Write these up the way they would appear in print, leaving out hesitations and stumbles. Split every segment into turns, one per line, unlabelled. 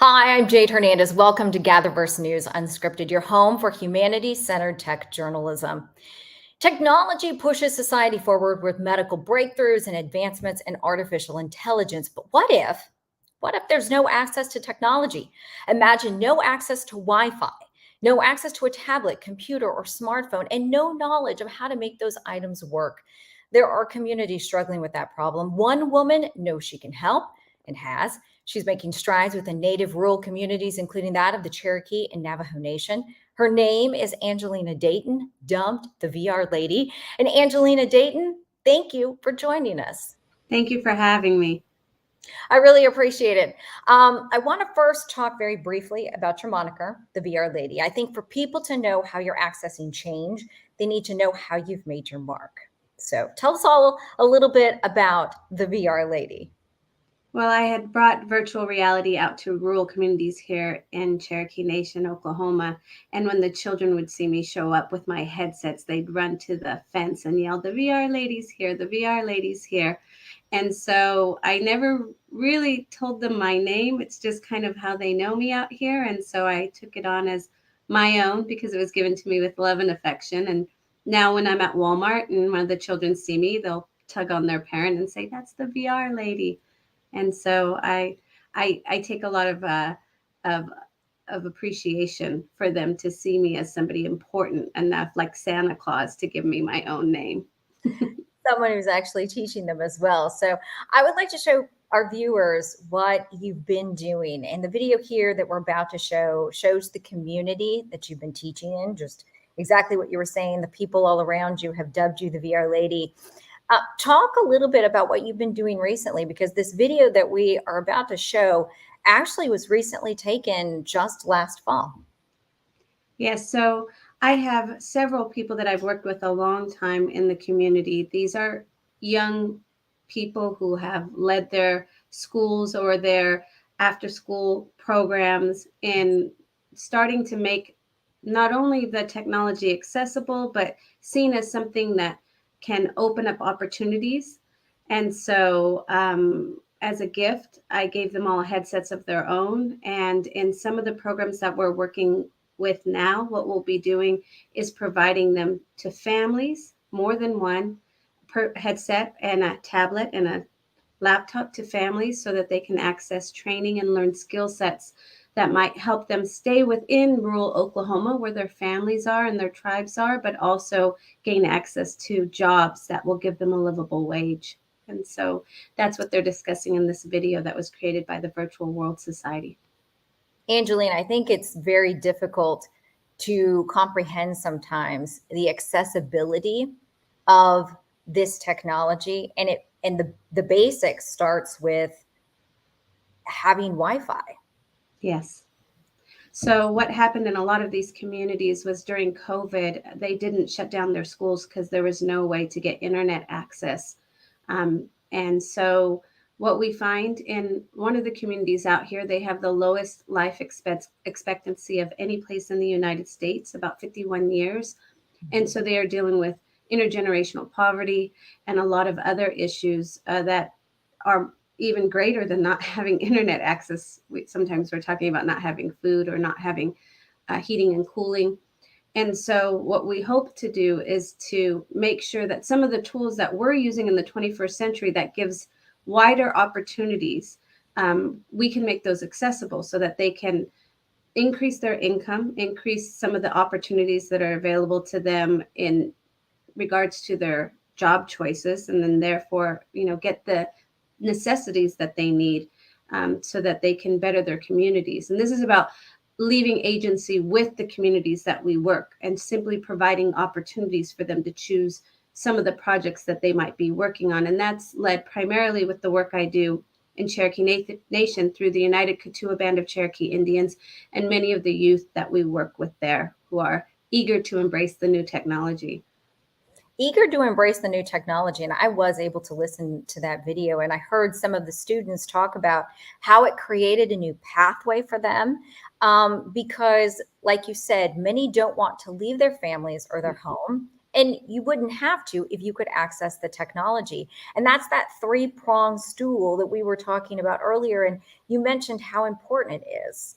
Hi, I'm Jade Hernandez. Welcome to GatherVerse News Unscripted, your home for humanity-centered tech journalism. Technology pushes society forward with medical breakthroughs and advancements in artificial intelligence. But what if there's no access to technology? Imagine no access to Wi-Fi, no access to a tablet, computer, or smartphone, and no knowledge of how to make those items work. There are communities struggling with that problem. One woman knows she can help and has. She's making strides within native rural communities, including that of the Cherokee and Navajo Nation. Her name is Angelina Dayton, dubbed the VR Lady. And Angelina Dayton, thank you for joining us.
Thank you for having me.
I really appreciate it. I want to first talk very briefly about your moniker, the VR Lady. I think for people to know how you're accessing change, they need to know how you've made your mark. So tell us all a little bit about the VR Lady.
Well, I had brought virtual reality out to rural communities here in Cherokee Nation, Oklahoma. And when the children would see me show up with my headsets, they'd run to the fence and yell, "The VR lady's here, the VR lady's here." And so I never really told them my name. It's just kind of how they know me out here. And so I took it on as my own because it was given to me with love and affection. And now when I'm at Walmart and one of the children see me, they'll tug on their parent and say, "That's the VR lady." And so I take a lot of of appreciation for them to see me as somebody important enough, like Santa Claus, to give me my own name.
Someone who's actually teaching them as well. So I would like to show our viewers what you've been doing. And the video here that we're about to show shows the community that you've been teaching in, just exactly what you were saying. The people all around you have dubbed you the VR Lady. Talk a little bit about what you've been doing recently, because this video that we are about to show actually was recently taken just last fall.
Yes, so I have several people that I've worked with a long time in the community. These are young people who have led their schools or their after school programs in starting to make not only the technology accessible, but seen as something that can open up opportunities. And so, as a gift, I gave them all headsets of their own. And in some of the programs that we're working with now, what we'll be doing is providing them to families, more than one per headset and a tablet and a laptop to families so that they can access training and learn skill sets that might help them stay within rural Oklahoma where their families are and their tribes are, but also gain access to jobs that will give them a livable wage. And so that's what they're discussing in this video that was created by the Virtual World Society.
Angelina, I think it's very difficult to comprehend sometimes the accessibility of this technology. And the basics starts with having Wi-Fi.
Yes. So what happened in a lot of these communities was during COVID, they didn't shut down their schools because there was no way to get internet access. And so what we find in one of the communities out here, they have the lowest life expectancy of any place in the United States, about 51 years. And so they are dealing with intergenerational poverty and a lot of other issues that are even greater than not having internet access. Sometimes we're talking about not having food or not having heating and cooling. And so what we hope to do is to make sure that some of the tools that we're using in the 21st century that gives wider opportunities, we can make those accessible so that they can increase their income, increase some of the opportunities that are available to them in regards to their job choices, and then therefore, get the necessities that they need so that they can better their communities. And this is about leaving agency with the communities that we work and simply providing opportunities for them to choose some of the projects that they might be working on. And that's led primarily with the work I do in Cherokee Nation through the United Kituwa Band of Cherokee Indians and many of the youth that we work with there who are eager to embrace the new technology.
Eager to embrace the new technology. And I was able to listen to that video, and I heard some of the students talk about how it created a new pathway for them. Because like you said, many don't want to leave their families or their home And you wouldn't have to if you could access the technology. And that's that three-pronged stool that we were talking about earlier. And you mentioned how important it is.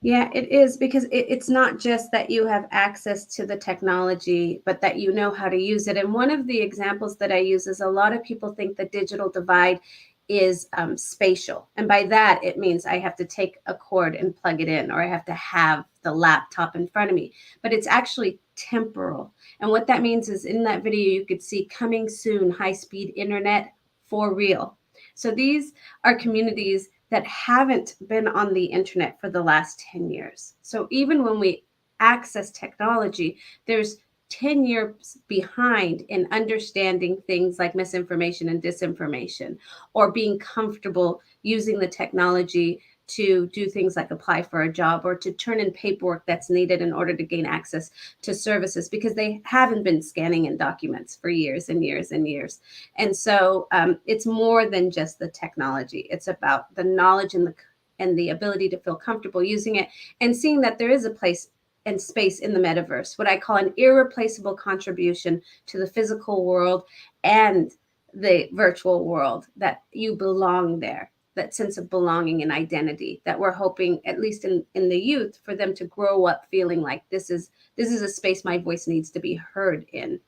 Yeah, it is, because it's not just that you have access to the technology, but that you know how to use it. And one of the examples that I use is, a lot of people think the digital divide is spatial. And by that, it means I have to take a cord and plug it in, or I have to have the laptop in front of me. But it's actually temporal. And what that means is, in that video, you could see coming soon, high-speed internet for real. So these are communities that haven't been on the internet for the last 10 years. So even when we access technology, there's 10 years behind in understanding things like misinformation and disinformation, or being comfortable using the technology to do things like apply for a job, or to turn in paperwork that's needed in order to gain access to services, because they haven't been scanning in documents for years and years and years. And so it's more than just the technology. It's about the knowledge and the ability to feel comfortable using it, and seeing that there is a place and space in the metaverse, what I call an irreplaceable contribution to the physical world and the virtual world, that you belong there, that sense of belonging and identity that we're hoping, at least in the youth, for them to grow up feeling like this is a space my voice needs to be heard in.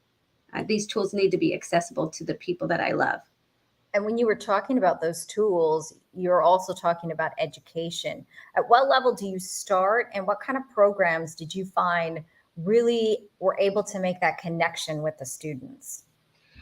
These tools need to be accessible to the people that I love.
And when you were talking about those tools, you're also talking about education. At what level do you start, and what kind of programs did you find really were able to make that connection with the students?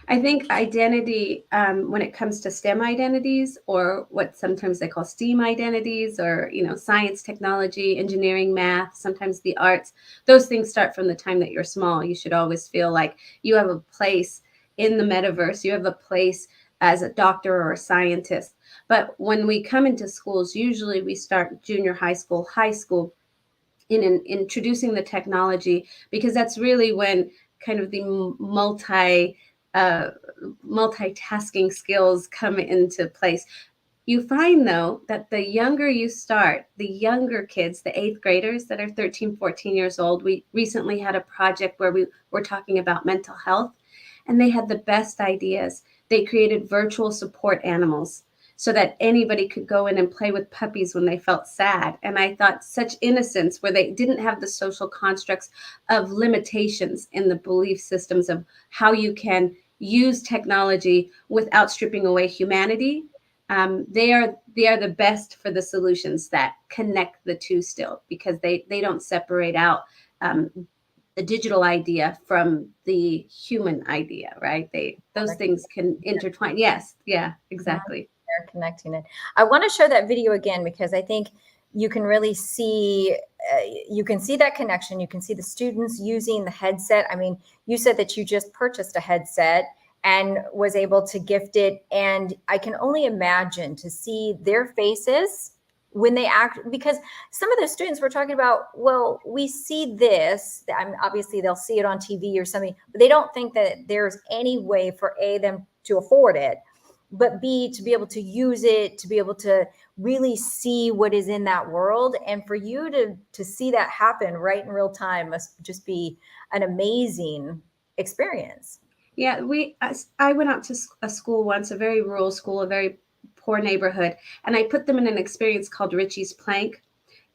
I think identity, when it comes to STEM identities, or what sometimes they call STEAM identities, or science, technology, engineering, math, sometimes the arts, those things start from the time that you're small. You should always feel like you have a place in the metaverse. You have a place as a doctor or a scientist. But when we come into schools, usually we start junior high school, in introducing the technology, because that's really when kind of the uh, multitasking skills come into place. You find, though, that the younger you start, the younger kids, the eighth graders that are 13, 14 years old, we recently had a project where we were talking about mental health, and they had the best ideas. They created virtual support animals so that anybody could go in and play with puppies when they felt sad. And I thought, such innocence, where they didn't have the social constructs of limitations in the belief systems of how you can use technology without stripping away humanity. They are the best for the solutions that connect the two still, because they don't separate out the digital idea from the human idea, right? Those things can intertwine. Yes, yeah, exactly.
They're connecting it. I want to show that video again, because I think you can really see that connection. You can see the students using the headset. I mean, you said that you just purchased a headset and was able to gift it, and I can only imagine to see their faces when they act, because some of the students were talking about, well, we see this, I mean, obviously they'll see it on TV or something, but they don't think that there's any way for them to afford it, but B, to be able to use it, to be able to really see what is in that world. And for you to see that happen right in real time must just be an amazing experience.
Yeah, I went out to a school once, a very rural school, a very poor neighborhood, and I put them in an experience called Richie's Plank.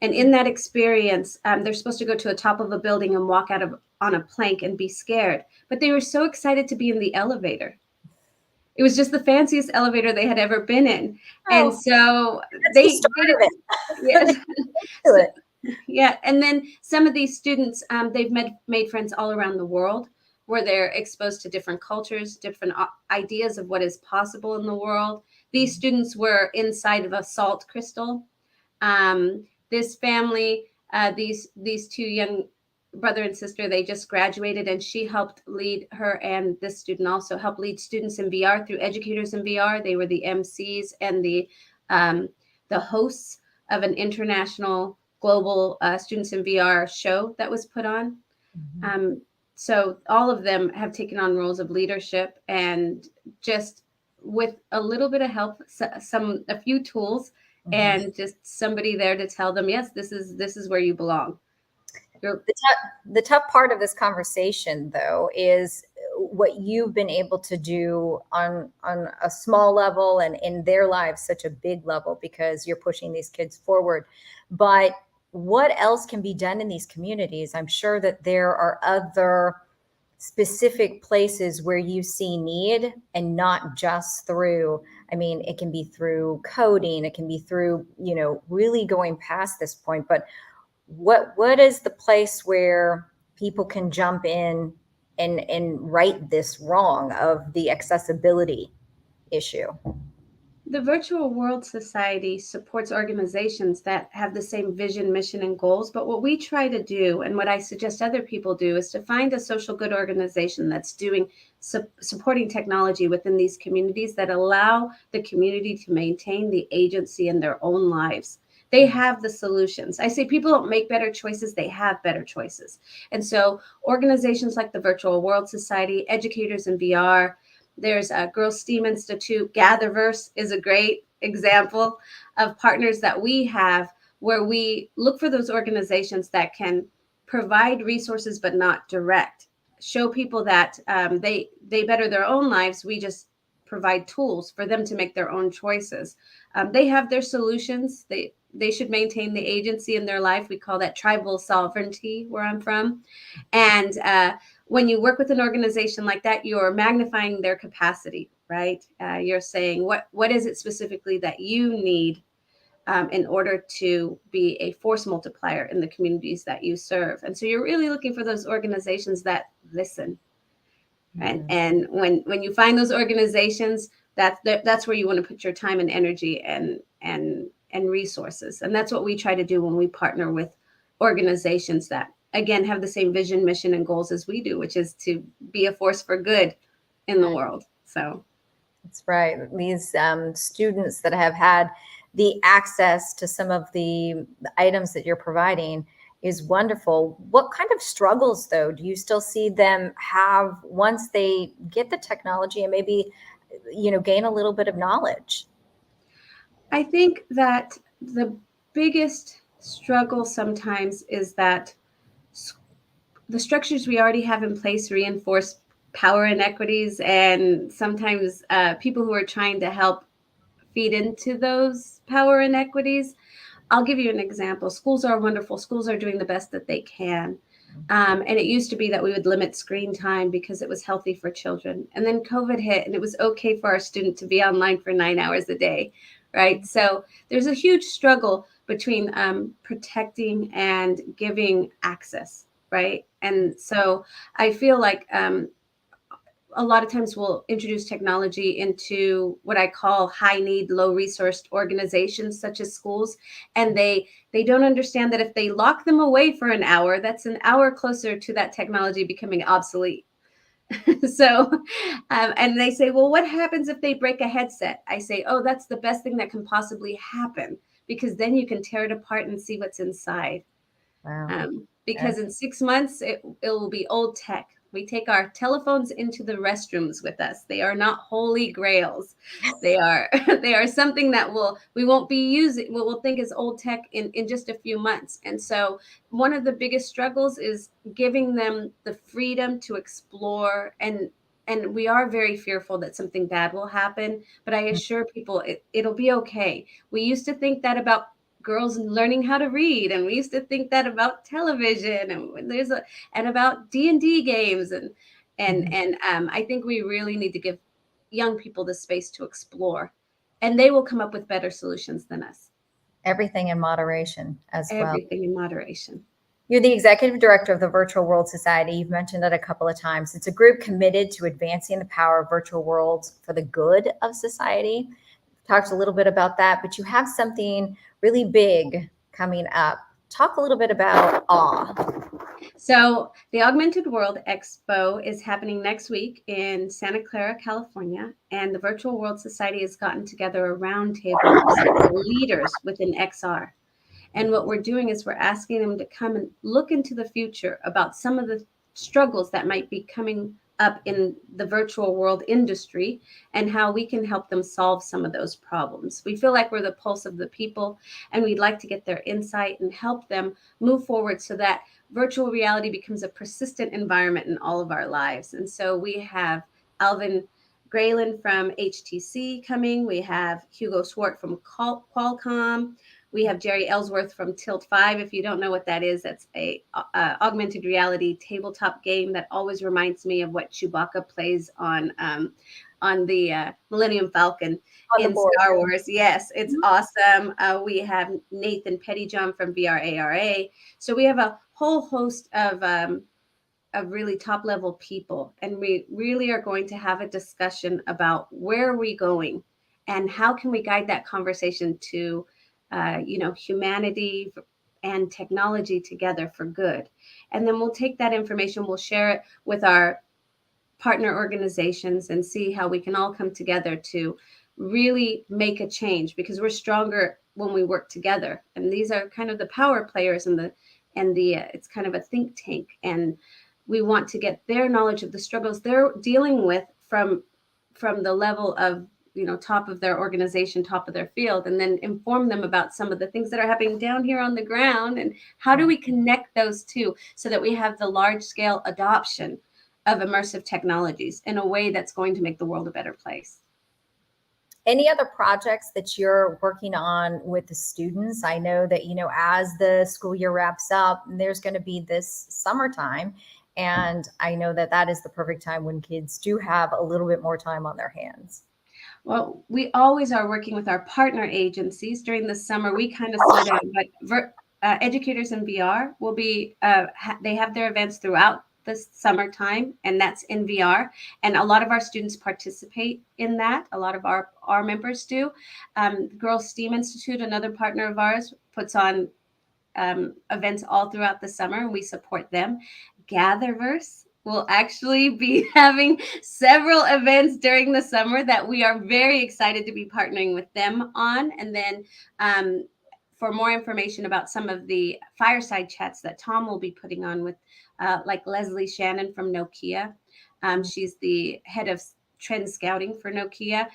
And in that experience, they're supposed to go to the top of a building and walk out on a plank and be scared. But they were so excited to be in the elevator. It was just the fanciest elevator they had ever been in. And
Oh,
so
that's the
they
start
did
of it.
yes.
Do
So,
it.
yeah. And then some of these students, they've made friends all around the world, where they're exposed to different cultures, different ideas of what is possible in the world. These students were inside of a salt crystal. This family, these two young brother and sister, they just graduated, and she helped lead, her and this student also helped lead students in VR through Educators in VR. They were the MCs and the hosts of an international global Students in VR show that was put on. So all of them have taken on roles of leadership, and just with a little bit of help, a few tools, and just somebody there to tell them, yes, this is where you belong. You're
The tough part of this conversation, though, is what you've been able to do on a small level and in their lives such a big level because you're pushing these kids forward. But what else can be done in these communities? I'm sure that there are other specific places where you see need, and not just through, I mean, it can be through coding, it can be through, really going past this point. But what is the place where people can jump in and right this wrong of the accessibility issue?
The Virtual World Society supports organizations that have the same vision, mission, and goals. But what we try to do, and what I suggest other people do, is to find a social good organization that's doing supporting technology within these communities that allow the community to maintain the agency in their own lives. They have the solutions. I say people don't make better choices, they have better choices. And so organizations like the Virtual World Society, Educators in VR, there's a Girls STEAM Institute. GatherVerse is a great example of partners that we have where we look for those organizations that can provide resources but not direct. Show people that they better their own lives. We just provide tools for them to make their own choices. They have their solutions. They should maintain the agency in their life. We call that tribal sovereignty where I'm from. And when you work with an organization like that, you're magnifying their capacity, right? You're saying, what is it specifically that you need in order to be a force multiplier in the communities that you serve? And so you're really looking for those organizations that listen. And when you find those organizations, that's where you want to put your time and energy and resources. And that's what we try to do when we partner with organizations that, again, have the same vision, mission, and goals as we do, which is to be a force for good in the world. So
that's right. These students that have had the access to some of the items that you're providing is wonderful. What kind of struggles, though, do you still see them have once they get the technology and maybe, gain a little bit of knowledge?
I think that the biggest struggle sometimes is that the structures we already have in place reinforce power inequities, and sometimes people who are trying to help feed into those power inequities. I'll give you an example. Schools are wonderful. Schools are doing the best that they can. And it used to be that we would limit screen time because it was healthy for children. And then COVID hit, and it was okay for our student to be online for 9 hours a day, right? So there's a huge struggle between protecting and giving access, right? And so I feel like a lot of times we'll introduce technology into what I call high need, low resourced organizations such as schools. And they don't understand that if they lock them away for an hour, that's an hour closer to that technology becoming obsolete. So, and they say, well, what happens if they break a headset? I say, oh, that's the best thing that can possibly happen, because then you can tear it apart and see what's inside.
Wow.
Because in 6 months, it will be old tech. We take our telephones into the restrooms with us. They are not holy grails. They are they are something that we won't be using, what we'll think is old tech in just a few months. And so one of the biggest struggles is giving them the freedom to explore, and we are very fearful that something bad will happen, but I assure people it'll be okay. We used to think that about girls learning how to read, and we used to think that about television, and about D&D games, and I think we really need to give young people the space to explore, and they will come up with better solutions than us.
Everything in moderation as well.
Everything in moderation.
You're the executive director of the Virtual World Society. You've mentioned it a couple of times. It's a group committed to advancing the power of virtual worlds for the good of society. Talked a little bit about that, but you have something really big coming up. Talk a little bit about AWE.
So the Augmented World Expo is happening next week in Santa Clara, California, and the Virtual World Society has gotten together a roundtable of some of the leaders within XR. And what we're doing is we're asking them to come and look into the future about some of the struggles that might be coming up in the virtual world industry and how we can help them solve some of those problems. We feel like we're the pulse of the people, and we'd like to get their insight and help them move forward so that virtual reality becomes a persistent environment in all of our lives. And so we have Alvin Graylin from HTC coming. We have Hugo Swart from Qualcomm. We have Jerry Ellsworth from Tilt 5. If you don't know what that is, that's a augmented reality tabletop game that always reminds me of what Chewbacca plays on the Millennium Falcon in Star Wars. Yes, it's awesome. We have Nathan Pettyjohn from VR-ARA. So we have a whole host of really top level people, and we really are going to have a discussion about where are we going and how can we guide that conversation to humanity and technology together for good. And then we'll take that information, we'll share it with our partner organizations and see how we can all come together to really make a change, because we're stronger when we work together. And these are kind of the power players and the it's kind of a think tank, and we want to get their knowledge of the struggles they're dealing with from the level of top of their organization, top of their field, and then inform them about some of the things that are happening down here on the ground, and how do we connect those two so that we have the large scale adoption of immersive technologies in a way that's going to make the world a better place.
Any other projects that you're working on with the students? I know that, as the school year wraps up, there's going to be this summertime. And I know that that is the perfect time when kids do have a little bit more time on their hands.
Well, we always are working with our partner agencies during the summer. We kind of slow down, but Educators in VR will be, they have their events throughout the summertime, and that's in VR. And a lot of our students participate in that. A lot of our members do. Girls STEAM Institute, another partner of ours, puts on events all throughout the summer, and we support them. GatherVerse will actually be having several events during the summer that we are very excited to be partnering with them on. And then for more information about some of the fireside chats that Tom will be putting on with like Leslie Shannon from Nokia. She's the head of trend scouting for Nokia.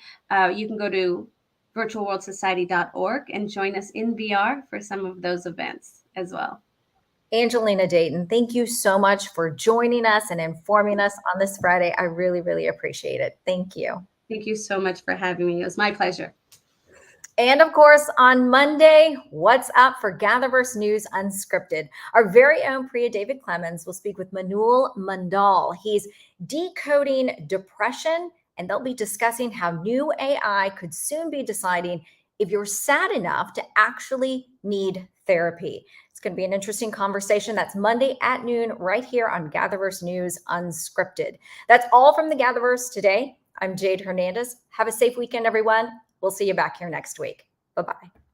You can go to virtualworldsociety.org and join us in VR for some of those events as well.
Angelina Dayton, thank you so much for joining us and informing us on this Friday. I really, really appreciate it. Thank you.
Thank you so much for having me. It was my pleasure.
And of course, on Monday, what's up for GatherVerse News Unscripted? Our very own Priya David Clemens will speak with Manul Mandal. He's decoding depression, and they'll be discussing how new AI could soon be deciding if you're sad enough to actually need therapy. It's going to be an interesting conversation. That's Monday at noon right here on GatherVerse News Unscripted. That's all from the GatherVerse today. I'm Jade Hernandez. Have a safe weekend, everyone. We'll see you back here next week. Bye-bye.